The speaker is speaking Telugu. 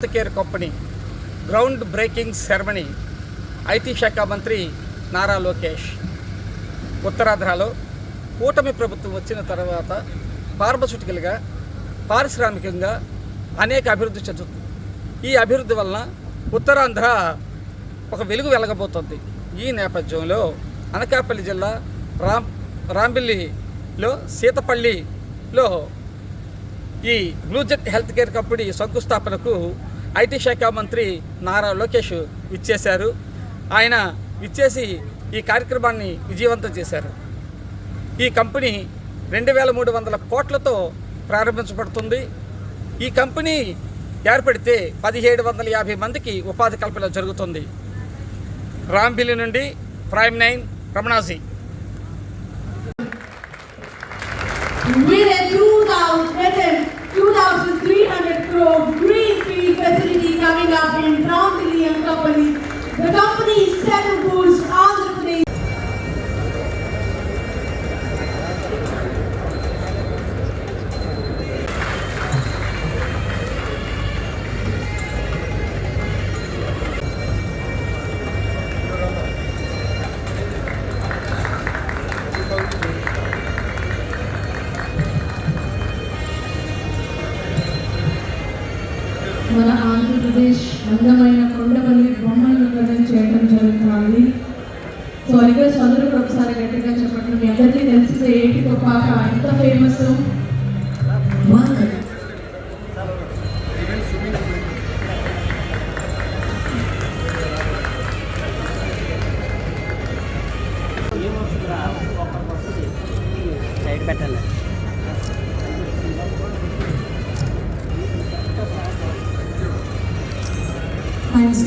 Health care company ground breaking ceremony IT శాఖ మంత్రి నారా లోకేష్. ఉత్తరాంధ్రలో కూటమి ప్రభుత్వం వచ్చిన తర్వాత ఫార్మస్యూటికల్గా పారిశ్రామికంగా అనేక అభివృద్ధి చెందుతుంది. ఈ అభివృద్ధి వలన ఉత్తరాంధ్ర ఒక వెలుగు వెలగబోతుంది. ఈ నేపథ్యంలో అనకాపల్లి జిల్లా రాంబిల్లిలో సీతపల్లిలో ఈ బ్లూజెట్ హెల్త్ కేర్ కంపెనీ శంకుస్థాపనకు ఐటీ శాఖ మంత్రి నారా లోకేష్ విచ్చేశారు. ఆయన విచ్చేసి ఈ కార్యక్రమాన్ని విజయవంతం చేశారు. ఈ కంపెనీ 2300 కోట్లతో ప్రారంభించబడుతుంది. ఈ కంపెనీ ఏర్పడితే 1750 మందికి ఉపాధి కల్పన జరుగుతుంది. రాంబిల్లి నుండి prime 9 Ramanaji. With a 2,300 crore greenfield facility coming up in Rambilli and Company, the company is set to boost Andhra Pradesh. మన ఆంధ్రప్రదేశ్ అందమైన కొండపల్లి బొమ్మలను ప్రజెంట్ చేయడం జరుగుతుంది. సో రిక్వెస్ట్ అందరూ ఒకసారి గట్టిగా చెప్పండి. మీ అందరికీ తెలిసిందే ఏటికో పాక ఎంత ఫేమస్. సైడ్ పెట్టాలి. Thanks to